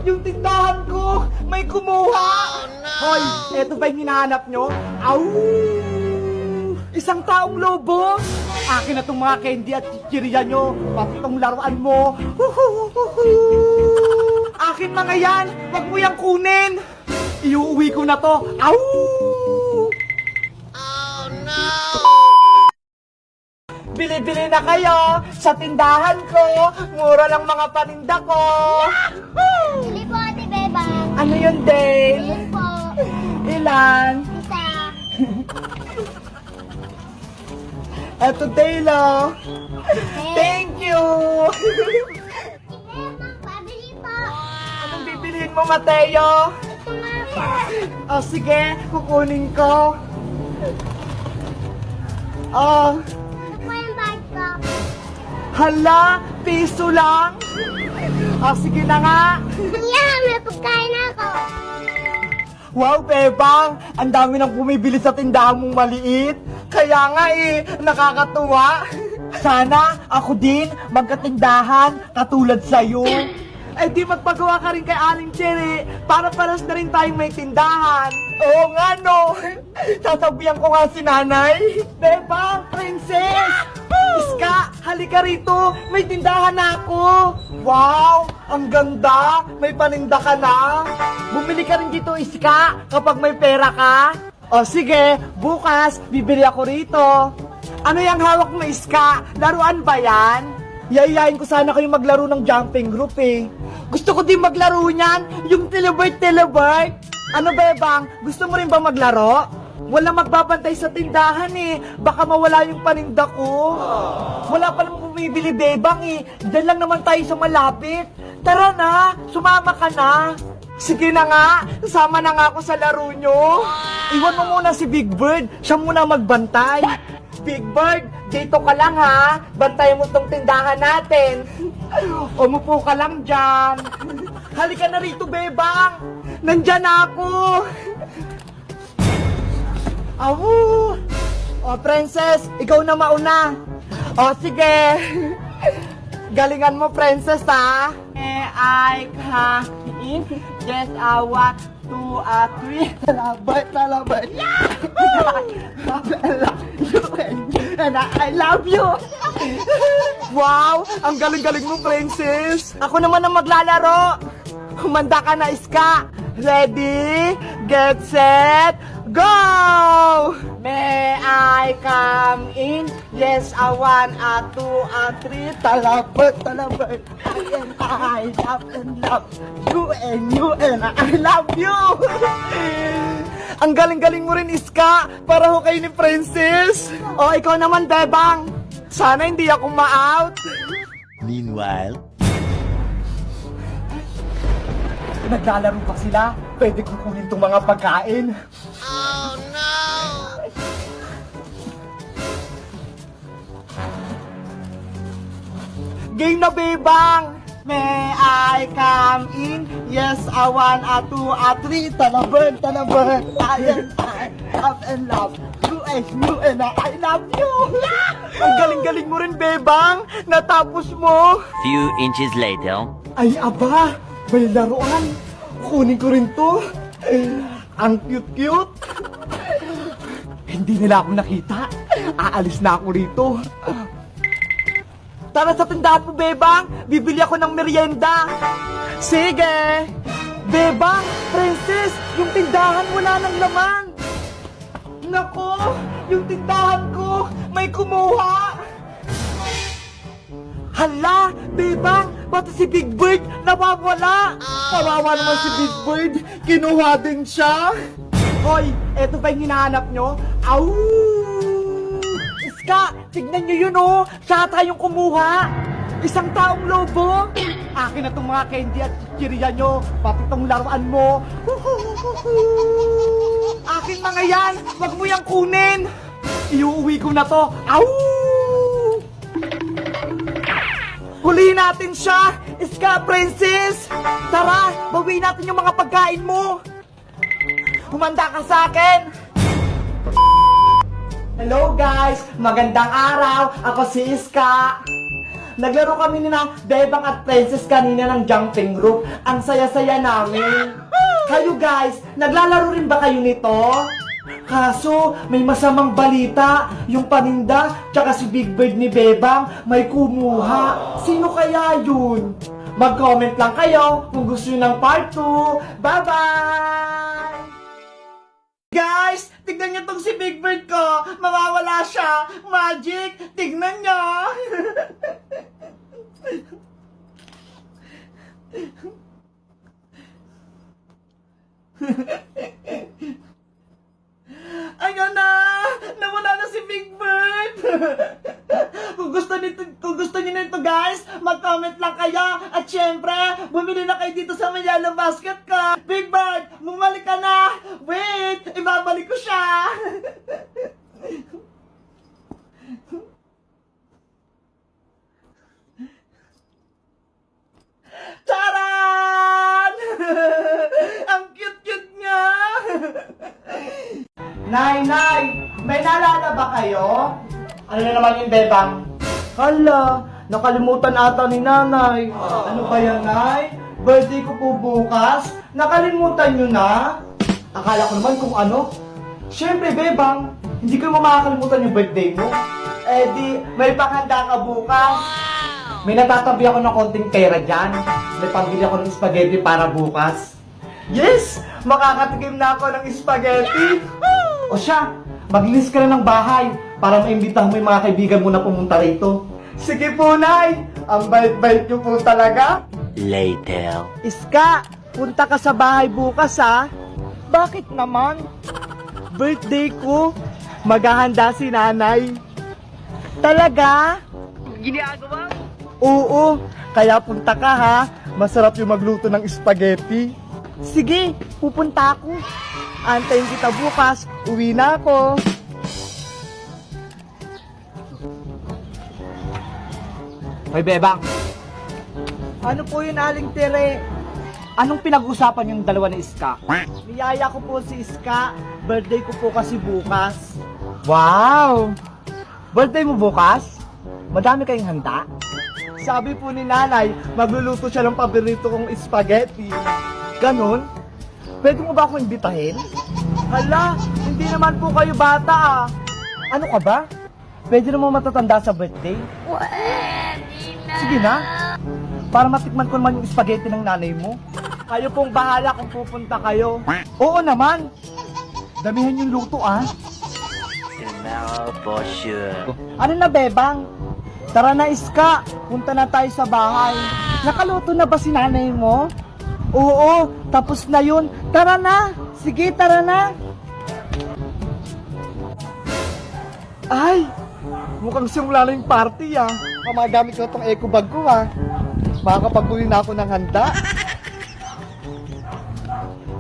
Yung tindahan ko! May kumuha! Hoy, eto ba yung hinahanap nyo? Au! Isang taong lobo! Akin na tong mga candy at chichirya nyo, pati tong laruan mo. Akin mga yan! Wag mo yang kunin! Iuuwi ko na to! Au! Bili-bili na kayo sa tindahan ko! Mura lang mga paninda ko! Bili po, Ate Bebang. Ano yun, Dale? Ayun po. Ilan? Isa. Eto, Dale, oh. Thank you! Bebang, pabili po. Anong bibilihin mo, Mateo? Ito nga po. Oh, sige, kukunin ko. Oh, Ito po yung bag ko. hala, piso lang. Oh, sige na nga. Yeah, may pagkain ako. Wow, Bebang, ang dami nang bumibili sa tindahan mong maliit. Kaya nga nakakatuwa. Sana ako din magkatindahan katulad sa'yo. Eh di magpagawa ka rin kay Aling Cherry para paras na rin tayong may tindahan. Oo nga no. Sasabihan ko nga si nanay. Bebang, princess! Iska, halika rito. May tindahan na ako. Wow, ang ganda. May paninda ka na. Bumili ka rin dito, Iska, kapag may pera ka. O sige, bukas, bibili ako rito. Ano yung hawak mo, Iska? Laruan ba yan? Yayayain ko sana kayo maglaro ng jumping group eh. Gusto ko din maglaro niyan, yung telebart. Ano Bebang, gusto mo rin ba maglaro? Wala magbabantay sa tindahan eh. Baka mawala yung paninda ko. Wala pa naman bumibili, Bebang eh. Diyan lang naman tayo sa malapit. Tara na, sumama ka na. Sige na nga, sama na nga ako sa laro nyo. Iwan mo muna si Big Bird, siya muna magbantay. Big Bird, dito ka lang ha. Bantayan mo tong tindahan natin. Umupo ka lang dyan. Halika na rito, Bebang. Nandyan na ako. Awu! O, Princess, ikaw na mauna. O, sige. Galingan mo, Princess, ha? I come in. Yes, 1, 2, 3. Talabay. And I love you. Wow, ang galing-galing mo, Princess. Ako naman ang maglalaro. Humanda ka na, Iska. Ready, get set, go! May I come in? Yes, 1, 2, 3. Talabay. I love and love you and I love you. Ang galing-galing mo rin, Iska. Para ho kayo ni Princess. O, ikaw naman, Bebang. Sana hindi ako ma-out. Meanwhile, Naglalaro pa sila. Pwede kong kunin itong mga pagkain. Game na, Bebang! May I come in? Yes, 1, 2, 3. Talaban. I love and love you and I love you. Ang galing-galing mo rin, Bebang. Natapos mo. few inches later. Ay, aba! May laruan! Kunin ko rin to! Ang cute-cute! Hindi nila ako nakita. Aalis na ako rito. Tara sa tindahan mo, Bebang! Bibili ako ng merienda! Sige! Bebang! Princess! Yung tindahan wala ng laman! Nako! Yung tindahan ko! May kumuha! Hala! Bebang! Pati si Big Bird nawawala! Kawawa naman si Big Bird! Kinuha din siya! Hoy! Eto ba yung hinahanap nyo? Au! Iska! Tignan nyo yun oh! Siya tayong kumuha! Isang taong lobo! Akin na tong mga candy at chichirya nyo! Pati tong laruan mo! Akin mga yan! Wag mo yang kunin! Iuuwi ko na to! Au! Hulihin natin siya! Iska, Princess! Tara, bawiin natin yung mga pagkain mo! Humanda ka sa akin! Hello guys! Magandang araw! Ako si Iska! Naglaro kami ni na Bebang at Princess kanina ng jumping rope. Ang saya-saya namin. Kayo guys, naglalaro rin ba kayo nito? Kaso, may masamang balita. Yung paninda, tsaka si Big Bird ni Bebang, may kumuha. Sino kaya yun? Mag-comment lang kayo kung gusto nyo ng part 2. Bye-bye! Guys, tignan nyo tong si Big Bird ko. Mawawala siya. Magic, tignan nyo. Ayan na! Nawala na si Big Bird! Kung gusto niyo nito guys, mag-comment lang kayo. At syempre, bumili na kayo dito sa may yellow basket ko. Big Bird, bumalik ka na! Wait! Ibabalik ko siya! Charan! Ang cute-cute niya! Nay! May naalala ba kayo? Ano na naman yung Bebang? Hala, nakalimutan ata ni Nanay. Ano ba yan, Nay? Birthday ko po bukas. Nakalimutan nyo na? Akala ko naman kung ano. Siyempre, Bebang, hindi ko makakalimutan yung birthday mo. Eh di, may paghanda ka bukas. May natatabi ako ng konting pera dyan. May pambili ako ng spaghetti para bukas. Yes! Makakatikim na ako ng spaghetti! O siya, maglinis ka na ng bahay para maimbitahan mo yung mga kaibigan mo na pumunta rito. Sige po, Nay! Ang bait-bait niyo po talaga. Later. Iska, punta ka sa bahay bukas ha? Bakit naman? Birthday ko, maghahanda si Nanay. Talaga? Ginagawa? Oo, kaya punta ka ha. Masarap yung magluto ng spaghetti. Sige, pupunta ako. Antayin kita bukas, uwi na ako. Hoy, Bebang. Ano po yun, Aling Tere? Anong pinag-usapan yung dalawa ni Iska? Niyaya ko po si Iska. Birthday ko po kasi bukas. Wow! Birthday mo bukas? Madami kayong handa? Sabi po ni Nanay, magluluto siya ng paborito kong spaghetti. Ganon? Pwede mo ba akong imbitahin? Hala, hindi naman po kayo bata ah. Ano ka ba? Pwede naman matatanda sa birthday? Sige na. Para matikman ko naman yung spaghetti ng nanay mo. Kayo pong bahala kung pupunta kayo. Oo naman. Damihan yung luto ah. Tomorrow for sure. Ano na, Bebang? Tara na, Iska. Punta na tayo sa bahay. Nakaluto na ba si nanay mo? Oo, tapos na yun. Tara na. Sige, tara na. Ay, mukhang simula na yung party ah. Mamagamit ko itong eco bag ko ah. Makakapag-uwi na ako ng handa.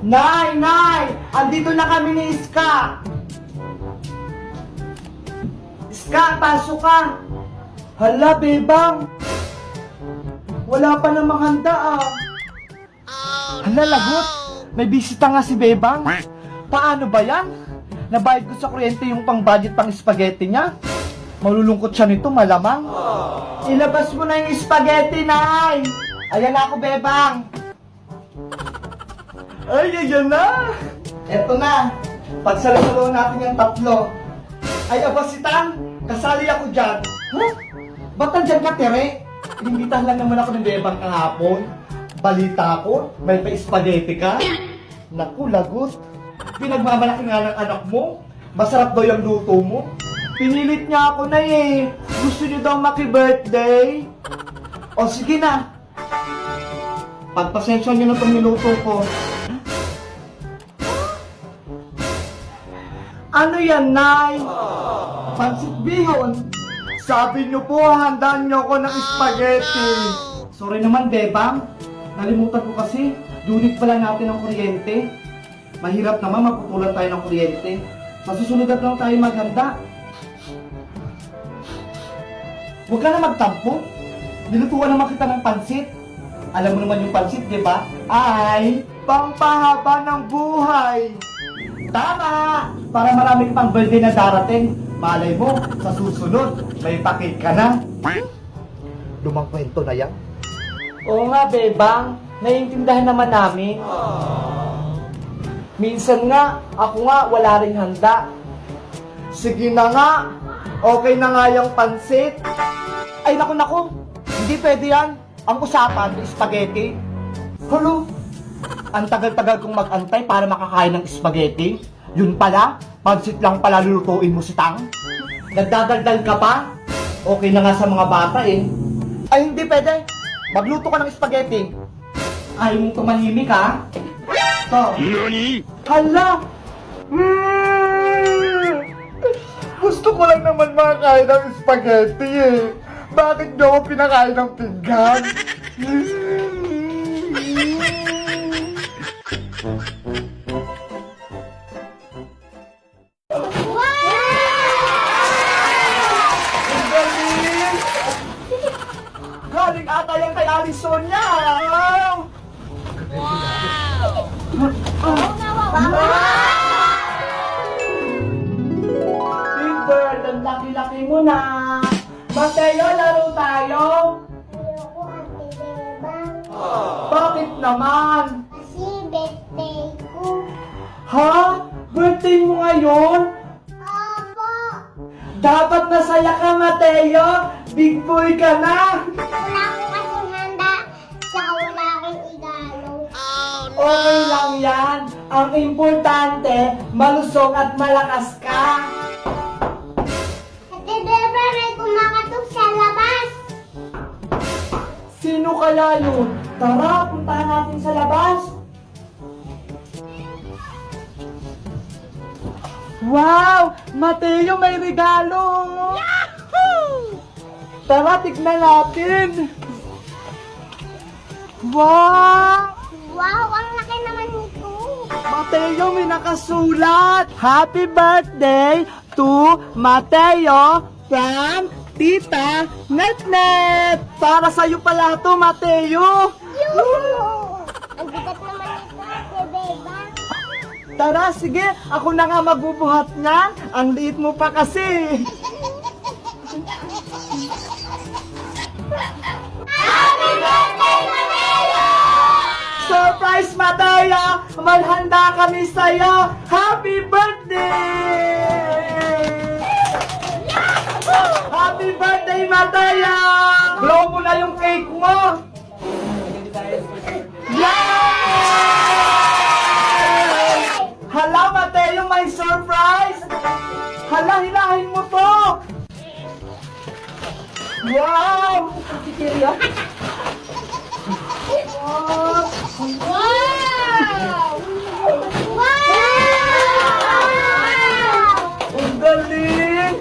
Nay! Andito na kami ni Iska. Iska, pasok ka. Hala, Bebang. Wala pa namang handa ah. Hala, lagot. May bisita nga si Bebang. Paano ba yan? Nabayad ko sa kuryente yung pang-budget pang spaghetti niya. Malulungkot siya nito, malamang. Ilabas mo na yung spaghetti, Nay. Ayan na ako, Bebang. Ay, ayan na. Eto na. Pagsalo-salo natin yung tatlo. Ay, abasitan. Kasali ako dyan. Huh? Ba't nandyan ka, Tere? Inimbitahan lang naman ako ng Bebang kahapon. Balita ko, may pa-spaghetti ka. Naku, lagot. Pinagmamalaki nga ng anak mo. Masarap daw yung luto mo. Pinilit niya ako na eh. Gusto niyo daw maki-birthday. O sige na. Pagpasensya niyo na itong niluto ko. Ano yan, Nay? Pansit bihon. Sabi niyo po, handaan niyo ako ng spaghetti. Sorry naman, Bebang. Nalimutan ko kasi. Unit pala natin ang kuryente. Mahirap naman maputulan tayo ng kuryente. Sa susunod na lang tayo maghanda. Huwag ka na magtampo. Nilutuan naman kita ng pansit. Alam mo naman yung pansit, di ba? Ay, pampahaba ng buhay. Tama! Para marami pang birthday na darating. Malay mo, sa susunod, may pakit ka na. lumang kwento na yan. Oo nga, Bebang. Naiintindihan naman namin. Minsan nga, ako nga wala ring handa. Sige na nga. Okay na nga yung pansit. Ay, naku. Hindi pwede yan. Ang usapan, spaghetti. Hello? Ang tagal-tagal kong mag-antay para makakain ng spaghetti. Yun pala, pansit lang pala lulutuin mo si Tang. Nagdadaldal ka pa? Okay na nga sa mga bata eh. Ay, hindi pwede. Magluto ka ng spaghetti. Ayaw mong tumahimik ha? Ito. Hala! Gusto ko lang naman makakain ng spaghetti eh. Bakit niyo ako pinakain ng pinggan? Ang galing! Galing ata yan kay Alison niya! Big Bird, ang laki-laki mo na! Mateo, laro tayo! Ayoko, Ate Bebang. Bakit naman? Kasi birthday ko. Ha? Birthday mo ngayon? Opo. Dapat nasaya ka, Mateo! Big boy ka na! Wala ko kasing handa. Saka wala akong igalo. Okay lang yan. Ang importante, malusog at malakas ka. Ate Bebang, may kumakatok sa labas. Sino kaya yun? Tara, puntahan natin sa labas. Wow! Mateo, may regalo! Yahoo! Tara, tignan natin. Wow! Wow, ang laki naman nito. Mateo, may nakasulat. Happy birthday to Mateo from Tita Netnet. Para sa'yo pala to, Mateo. Yoo! Ang bigat naman nito, Ate Bebang. Tara, sige. Ako na nga magbubuhat niyan. Ang liit mo pa kasi. Happy birthday, Mateo! Surprise, Mateo! Malhanda kami sa'yo! Happy birthday! Happy birthday, Mateo! Blow mo na yung cake mo! Yay! Hala, Mateo, may surprise! Hala, hilahin mo to! Wow! Kikiriya? Wow! Wow! Wow! Ang galing!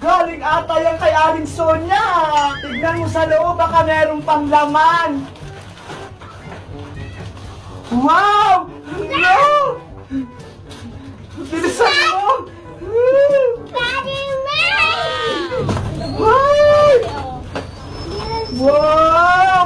Galing ata yan kay Aling Sonia! Tignan mo sa loob, baka merong panglaman! Wow! No! Bilisan mo! Daddy May! Wow! Wow! Wow!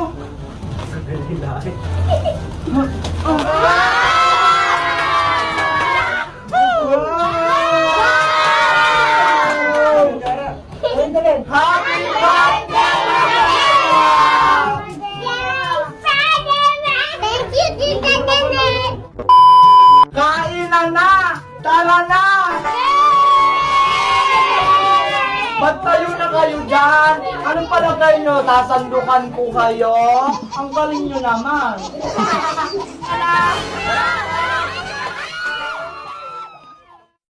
Happy birthday! Thank you, Tita Janet! Kainan na! Tara na! Magtayo na kayo dyan! Anong palagay nyo? Sasandukan ko kayo? Ang galing nyo naman!